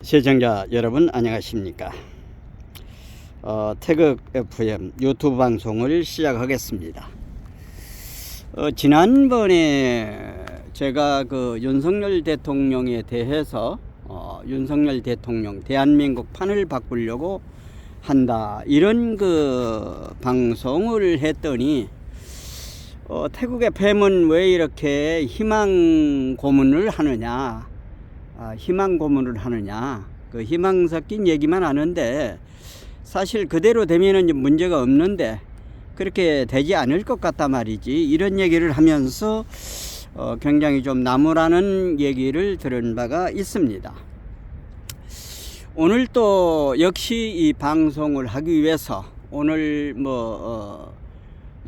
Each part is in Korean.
시청자 여러분 안녕하십니까. 태극 FM 유튜브 방송을 시작하겠습니다. 지난번에 제가 그 윤석열 대통령에 대해서 윤석열 대통령 대한민국 판을 바꾸려고 한다 이런 그 방송을 했더니 태극 FM은 왜 이렇게 희망 고문을 하느냐, 희망 고문을 하느냐, 그 희망 섞인 얘기만 하는데 사실 그대로 되면은 문제가 없는데 그렇게 되지 않을 것 같단 말이지, 이런 얘기를 하면서 굉장히 좀 나무라는 얘기를 들은 바가 있습니다. 오늘 또 역시 이 방송을 하기 위해서 오늘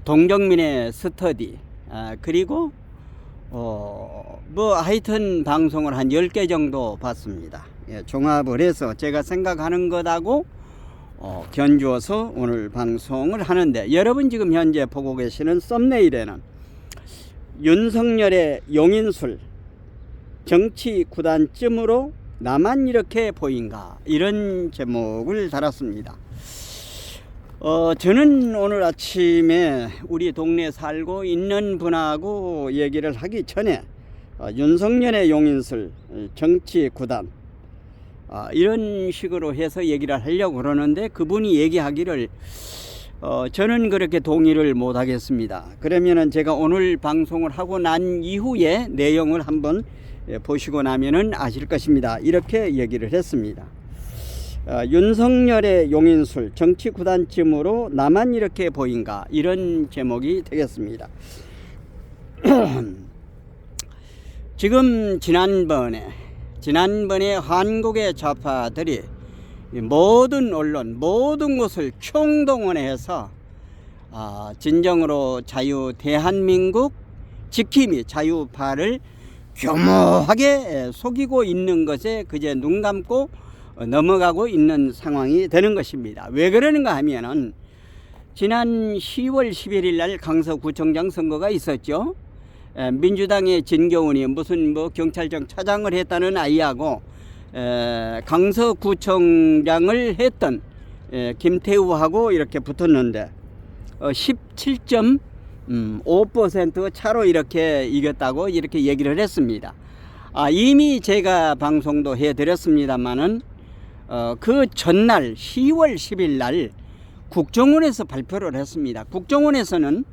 동정민의 스터디, 그리고 하여튼 방송을 한 10개 정도 봤습니다. 종합을 해서 제가 생각하는 것하고 견주어서 오늘 방송을 하는데, 여러분 지금 현재 보고 계시는 썸네일에는 윤석열의 용인술 정치 구단쯤으로 나만 이렇게 보인가, 이런 제목을 달았습니다. 저는 오늘 아침에 우리 동네에 살고 있는 분하고 얘기를 하기 전에 윤석열의 용인술 정치 구단 이런 식으로 해서 얘기를 하려고 그러는데, 그분이 얘기하기를 저는 그렇게 동의를 못 하겠습니다. 그러면은 제가 오늘 방송을 하고 난 이후에 내용을 한번 보시고 나면은 아실 것입니다. 이렇게 얘기를 했습니다. 윤석열의 용인술 정치 구단쯤으로 나만 이렇게 보인가, 이런 제목이 되겠습니다. 지금 지난번에 한국의 좌파들이 모든 언론, 모든 곳을 총동원해서 진정으로 대한민국 지킴이 자유파를 교묘하게 속이고 있는 것에 그저 눈 감고 넘어가고 있는 상황이 되는 것입니다. 왜 그러는가 하면은 지난 10월 11일 날 강서구청장 선거가 있었죠. 민주당의 진경훈이 무슨 경찰청 차장을 했다는 아이하고 강서구청장을 했던 김태우하고 이렇게 붙었는데 17.5% 차로 이렇게 이겼다고 이렇게 얘기를 했습니다. 이미 제가 방송도 해드렸습니다만은 그 전날 10월 10일 날 국정원에서 발표를 했습니다. 국정원에서는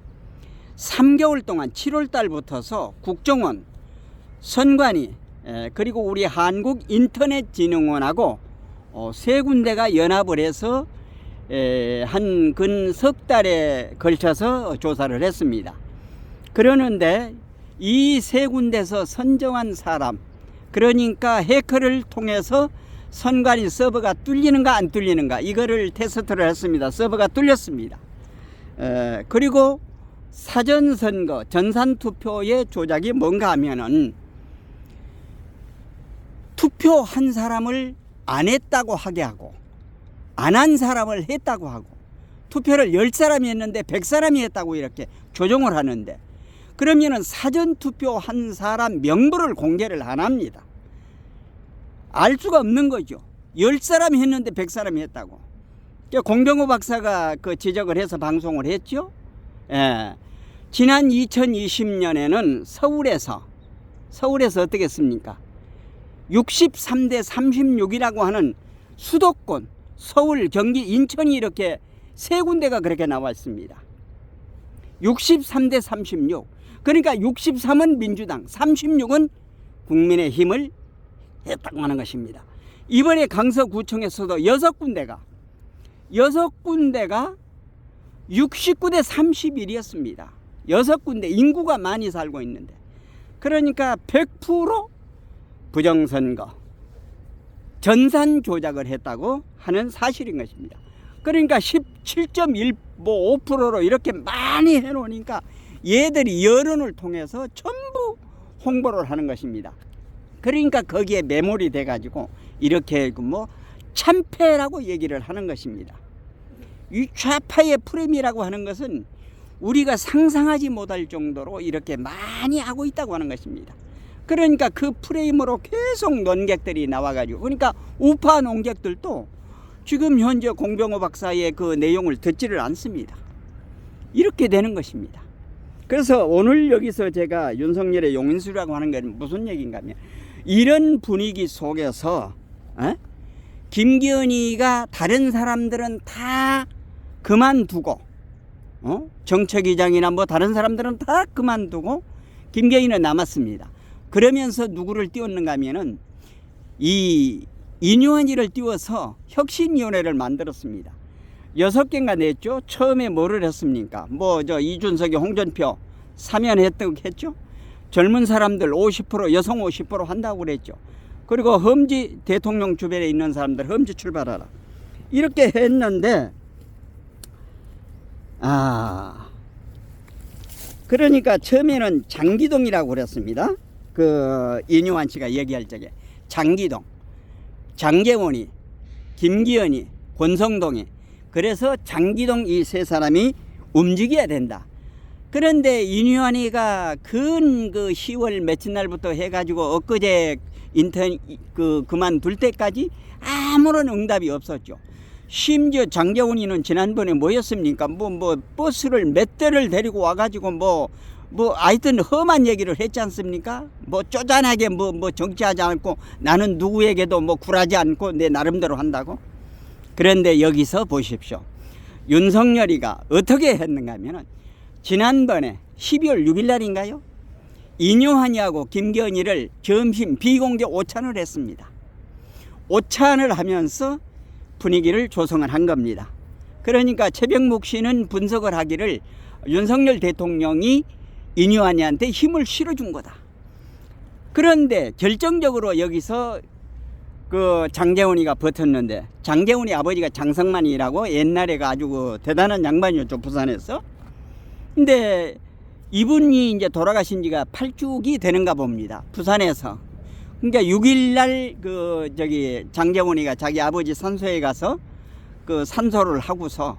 3개월 동안 7월 달부터서 국정원, 선관위, 그리고 우리 한국인터넷진흥원하고 세 군데가 연합을 해서 한 근 석 달에 걸쳐서 조사를 했습니다. 그러는데 이 세 군데서 선정한 사람, 그러니까 해커를 통해서 선관위 서버가 뚫리는가 안 뚫리는가, 이거를 테스트를 했습니다. 서버가 뚫렸습니다. 그리고 사전선거 전산투표의 조작이 뭔가 하면은 투표한 사람을 안 했다고 하게 하고 안 한 사람을 했다고 하고, 투표를 10사람이 했는데 100사람이 했다고 이렇게 조정을 하는데, 그러면은 사전투표한 사람 명부를 공개를 안 합니다. 알 수가 없는 거죠. 10사람이 했는데 100사람이 했다고. 공병호 박사가 그 지적을 해서 방송을 했죠. 지난 2020년에는 서울에서 어떻게 했습니까? 63대 36이라고 하는 수도권, 서울, 경기, 인천이 이렇게 세 군데가 그렇게 나와 있습니다. 63대 36. 그러니까 63은 민주당, 36은 국민의힘을 했다고 하는 것입니다. 이번에 강서구청에서도 6군데가 69대 31이었습니다. 6군데, 인구가 많이 살고 있는데, 그러니까 100% 부정선거, 전산 조작을 했다고 하는 사실인 것입니다. 그러니까 17.5%로 이렇게 많이 해놓으니까 얘들이 여론을 통해서 전부 홍보를 하는 것입니다. 그러니까 거기에 매몰이 돼가지고 이렇게 참패라고 얘기를 하는 것입니다. 이 좌파의 프레임이라고 하는 것은 우리가 상상하지 못할 정도로 이렇게 많이 하고 있다고 하는 것입니다. 그러니까 그 프레임으로 계속 논객들이 나와가지고, 그러니까 우파 논객들도 지금 현재 공병호 박사의 그 내용을 듣지를 않습니다. 이렇게 되는 것입니다. 그래서 오늘 여기서 제가 윤석열의 용인술이라고 하는 건 무슨 얘기인가 하면, 이런 분위기 속에서 김기현이가 다른 사람들은 다 그만두고, 정책위장이나 뭐 다른 사람들은 다 그만두고 김기현이는 남았습니다. 그러면서 누구를 띄웠는가 하면은 이 인유한이를 띄워서 혁신위원회를 만들었습니다. 6개인가 냈죠. 처음에 뭐를 했습니까? 뭐 저 이준석이 홍준표 사면했다고 했죠. 젊은 사람들 50%, 여성 50% 한다고 그랬죠. 그리고 험지, 대통령 주변에 있는 사람들 험지 출발하라, 이렇게 했는데, 그러니까 처음에는 장기동이라고 그랬습니다. 그 인유한 씨가 얘기할 적에 장기동, 장계원이, 김기현이, 권성동이, 그래서 장기동 이 세 사람이 움직여야 된다. 그런데 인유한이가 그 10월 며칠 날부터 해가지고 엊그제 인턴 그만둘 때까지 아무런 응답이 없었죠. 심지어 장계원이는 지난번에 뭐였습니까? 뭐 버스를 몇 대를 데리고 와가지고 뭐 하여튼 험한 얘기를 했지 않습니까? 뭐 쪼잔하게 뭐 정치하지 않고 나는 누구에게도 뭐 굴하지 않고 내 나름대로 한다고. 그런데 여기서 보십시오. 윤석열이가 어떻게 했는가 하면은 지난번에 12월 6일 날인가요? 인유한이하고 김기현이를 점심 비공개 오찬을 했습니다. 오찬을 하면서 분위기를 조성을 한 겁니다. 그러니까 최병묵 씨는 분석을 하기를 윤석열 대통령이 인유한이한테 힘을 실어준 거다. 그런데 결정적으로 여기서 그 장계원이가 버텼는데, 장계원이 아버지가 장성만이라고 옛날에 아주 그 대단한 양반이었죠, 부산에서. 근데 이분이 이제 돌아가신 지가 8주기 되는가 봅니다, 부산에서. 그러니까 6일날 그 장계원이가 자기 아버지 산소에 가서 그 산소를 하고서,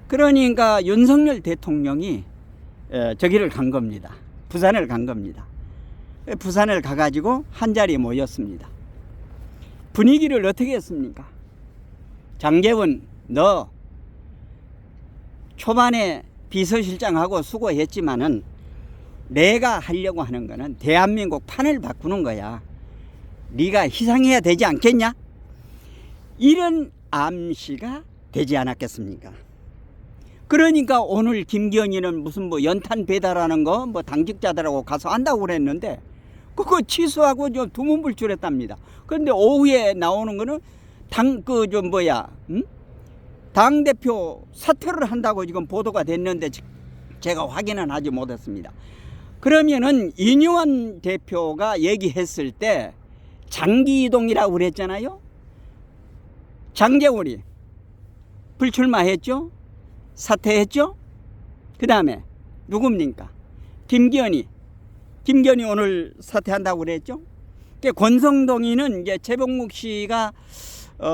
그러니까 윤석열 대통령이 저기를 간 겁니다. 부산을 간 겁니다. 부산을 가가지고 한 자리에 모였습니다. 분위기를 어떻게 했습니까? 장계원, 너 초반에 비서실장하고 수고했지만은 내가 하려고 하는 거는 대한민국 판을 바꾸는 거야. 네가 희생해야 되지 않겠냐? 이런 암시가 되지 않았겠습니까? 그러니까 오늘 김기현이는 무슨 뭐 연탄 배달하는 거 뭐 당직자들하고 가서 한다고 그랬는데 그거 취소하고 좀 두문불출했답니다. 그런데 오후에 나오는 거는 당대표 사퇴를 한다고 지금 보도가 됐는데 제가 확인은 하지 못했습니다. 그러면은 인유한 대표가 얘기했을 때 장기이동이라고 그랬잖아요. 장계원이 불출마했죠. 사퇴했죠. 그 다음에 누굽니까? 김기현이 오늘 사퇴한다고 그랬죠. 권성동이는 이제 최병묵 씨가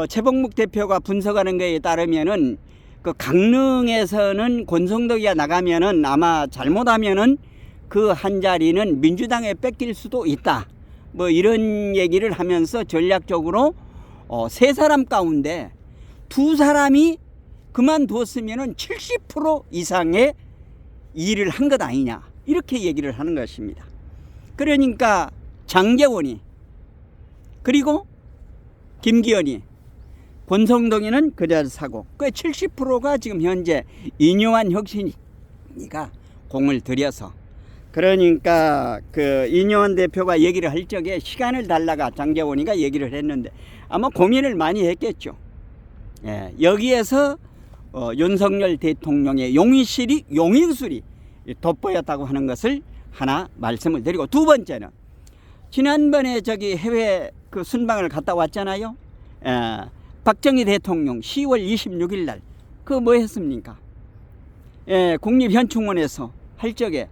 최병묵 대표가 분석하는 거에 따르면은 그 강릉에서는 권성동이가 나가면은 아마 잘못하면은 그 한 자리는 민주당에 뺏길 수도 있다. 뭐 이런 얘기를 하면서 전략적으로 세 사람 가운데 두 사람이 그만뒀으면은 70% 이상의 일을 한 것 아니냐, 이렇게 얘기를 하는 것입니다. 그러니까 장계원이, 그리고 김기현이, 권성동이는 그 자리를 사고, 그 70%가 지금 현재 인유한 혁신이가 공을 들여서, 그러니까 그 인유한 대표가 얘기를 할 적에 시간을 달라가 장계원이가 얘기를 했는데 아마 고민을 많이 했겠죠. 예, 여기에서 윤석열 대통령의 용인술이 돋보였다고 하는 것을 하나 말씀을 드리고, 두 번째는 지난번에 해외 그 순방을 갔다 왔잖아요. 박정희 대통령 10월 26일 날 그 뭐 했습니까? 국립현충원에서 할 적에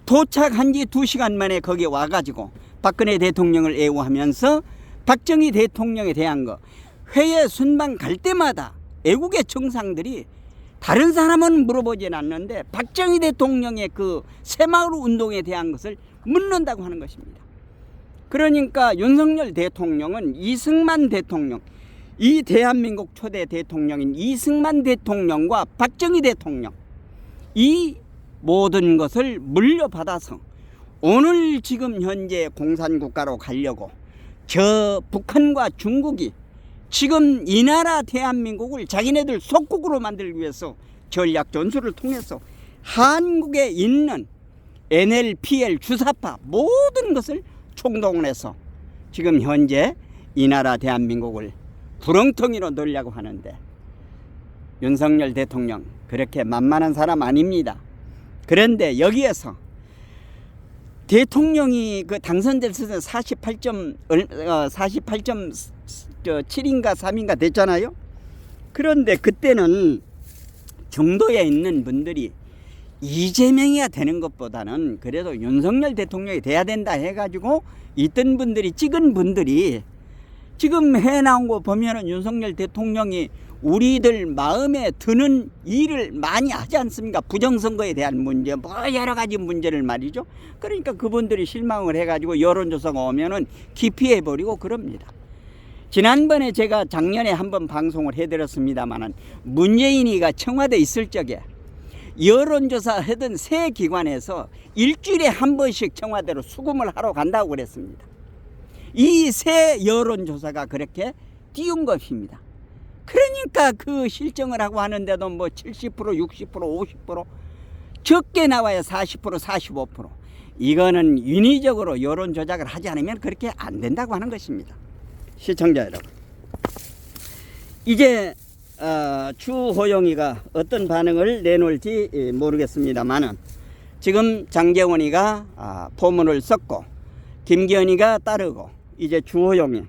도착한 지 2시간 만에 거기에 와가지고 박근혜 대통령을 애우하면서 박정희 대통령에 대한 거, 해외 순방 갈 때마다 애국의 정상들이 다른 사람은 물어보진 않는데 박정희 대통령의 그 새마을 운동에 대한 것을 묻는다고 하는 것입니다. 그러니까 윤석열 대통령은 이승만 대통령, 이 대한민국 초대 대통령인 이승만 대통령과 박정희 대통령, 이 모든 것을 물려받아서 오늘 지금 현재 공산국가로 가려고 저 북한과 중국이 지금 이 나라 대한민국을 자기네들 속국으로 만들기 위해서 전략 전술을 통해서 한국에 있는 NLPL 주사파 모든 것을 총동원해서 지금 현재 이 나라 대한민국을 구렁텅이로 넣으려고 하는데, 윤석열 대통령 그렇게 만만한 사람 아닙니다. 그런데 여기에서 대통령이 그 당선됐을 때 48.7인가 3인가 됐잖아요. 그런데 그때는 정도에 있는 분들이 이재명이야 되는 것보다는 그래도 윤석열 대통령이 돼야 된다 해가지고 있던 분들이, 찍은 분들이 지금 해 나온 거 보면은 윤석열 대통령이 우리들 마음에 드는 일을 많이 하지 않습니까? 부정선거에 대한 문제, 뭐 여러 가지 문제를 말이죠. 그러니까 그분들이 실망을 해가지고 여론조사가 오면은 기피해버리고 그럽니다. 지난번에 제가 작년에 한번 방송을 해드렸습니다만은 문재인이가 청와대 있을 적에 여론조사 하던 새 기관에서 일주일에 한 번씩 청와대로 수금을 하러 간다고 그랬습니다. 이 새 여론조사가 그렇게 띄운 것입니다. 그러니까 그 실정을 하고 하는데도 뭐 70%, 60%, 50% 적게 나와야 40%, 45%. 이거는 인위적으로 여론 조작을 하지 않으면 그렇게 안 된다고 하는 것입니다. 시청자 여러분, 이제 주호영이가 어떤 반응을 내놓을지 모르겠습니다만은 지금 장제원이가 포문을 썼고 김기현이가 따르고 이제 주호영이,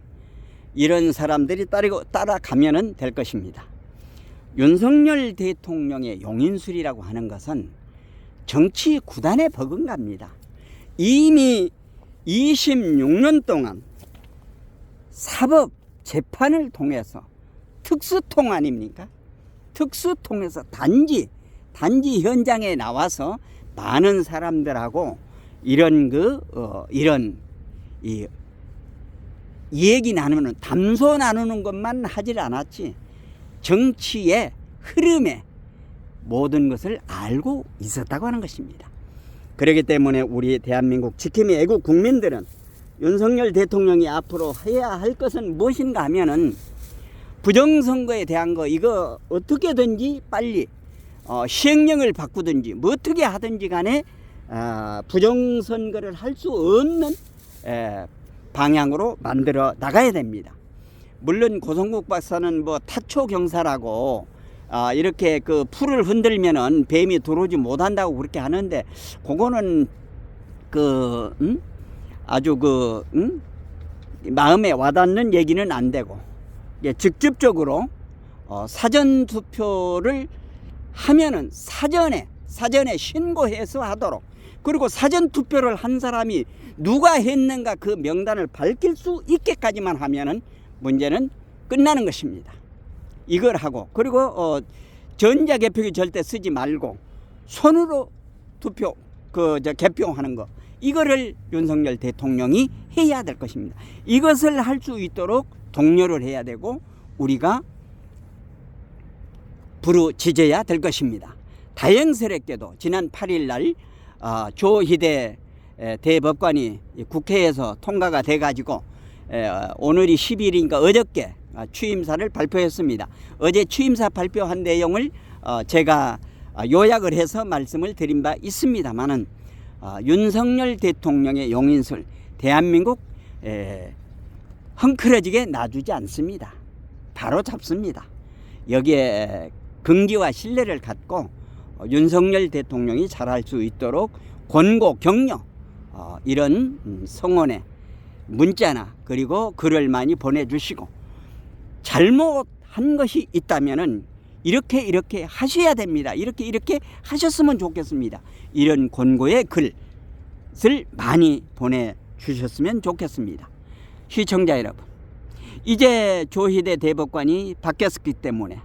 이런 사람들이 따라가면 될 것입니다. 윤석열 대통령의 용인술이라고 하는 것은 정치 구단에 버금갑니다. 이미 26년 동안 사법 재판을 통해서 특수통 아닙니까? 특수통에서 단지 현장에 나와서 많은 사람들하고 이런 얘기 나누는, 담소 나누는 것만 하질 않았지 정치의 흐름에 모든 것을 알고 있었다고 하는 것입니다. 그렇기 때문에 우리 대한민국 지킴이 애국 국민들은 윤석열 대통령이 앞으로 해야 할 것은 무엇인가 하면은 부정선거에 대한 거, 이거 어떻게든지 빨리 시행령을 바꾸든지 뭐 어떻게 하든지 간에 부정선거를 할 수 없는 방향으로 만들어 나가야 됩니다. 물론 고성국 박사는 뭐 타초 경사라고 이렇게 그 풀을 흔들면은 뱀이 들어오지 못한다고 그렇게 하는데, 그거는 아주 마음에 와닿는 얘기는 안 되고, 직접적으로 사전 투표를 하면은 사전에 신고해서 하도록, 그리고 사전 투표를 한 사람이 누가 했는가 그 명단을 밝힐 수 있게까지만 하면은 문제는 끝나는 것입니다. 이걸 하고, 그리고 전자개표기 절대 쓰지 말고 손으로 투표 개표하는 거, 이거를 윤석열 대통령이 해야 될 것입니다. 이것을 할 수 있도록 독려를 해야 되고 우리가 부르짖어야 될 것입니다. 다행스럽게도 지난 8일 날 조희대 대법관이 국회에서 통과가 돼 가지고 오늘이 10일이니까 어저께 취임사를 발표했습니다. 어제 취임사 발표한 내용을 제가 요약을 해서 말씀을 드린 바 있습니다만은 윤석열 대통령의 용인술, 대한민국 헝클어지게 놔두지 않습니다. 바로 잡습니다. 여기에 긍지와 신뢰를 갖고 윤석열 대통령이 잘할 수 있도록 권고, 격려, 이런 성원에 문자나 그리고 글을 많이 보내주시고, 잘못한 것이 있다면은 이렇게 하셔야 됩니다. 이렇게 하셨으면 좋겠습니다. 이런 권고의 글을 많이 보내주셨으면 좋겠습니다. 시청자 여러분, 이제 조희대 대법관이 바뀌었기 때문에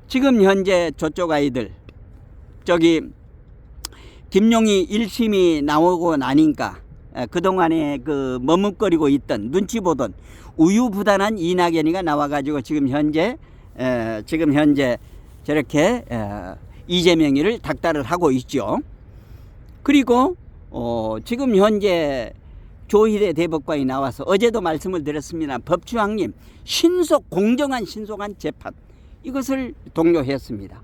지금 현재 저쪽 아이들, 저기 김용희 1심이 나오고 나니까 그동안에 그 머뭇거리고 있던 눈치 보던 우유부단한 이낙연이가 나와가지고 지금 현재 저렇게 이재명이를 닥달을 하고 있죠. 그리고 지금 현재 조희대 대법관이 나와서 어제도 말씀을 드렸습니다. 법치왕님 공정한 신속한 재판 이것을 독려했습니다.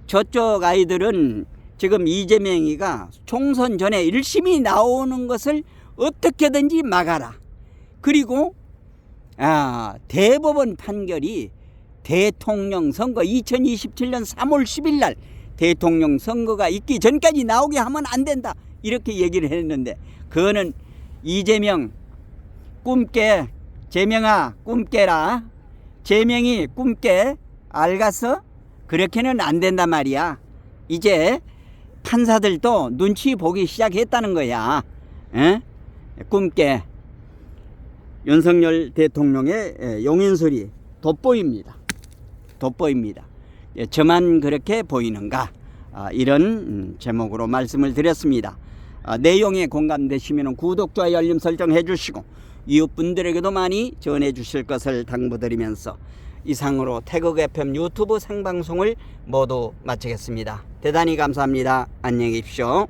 저쪽 아이들은 지금 이재명이가 총선 전에 1심이 나오는 것을 어떻게든지 막아라. 그리고 대법원 판결이 대통령 선거 2027년 3월 10일 날 대통령 선거가 있기 전까지 나오게 하면 안 된다. 이렇게 얘기를 했는데 그거는 이재명 꿈깨, 재명아 꿈깨라. 재명이 꿈깨. 알겠어? 그렇게는 안 된단 말이야. 이제 판사들도 눈치 보기 시작했다는 거야. 에? 꿈깨. 윤석열 대통령의 용인설이 돋보입니다. 돋보입니다. 저만 그렇게 보이는가? 이런 제목으로 말씀을 드렸습니다. 내용에 공감되시면 구독, 좋아요, 알림 설정 해주시고 이웃분들에게도 많이 전해주실 것을 당부드리면서 이상으로 태극 FM 유튜브 생방송을 모두 마치겠습니다. 대단히 감사합니다. 안녕히 계십시오.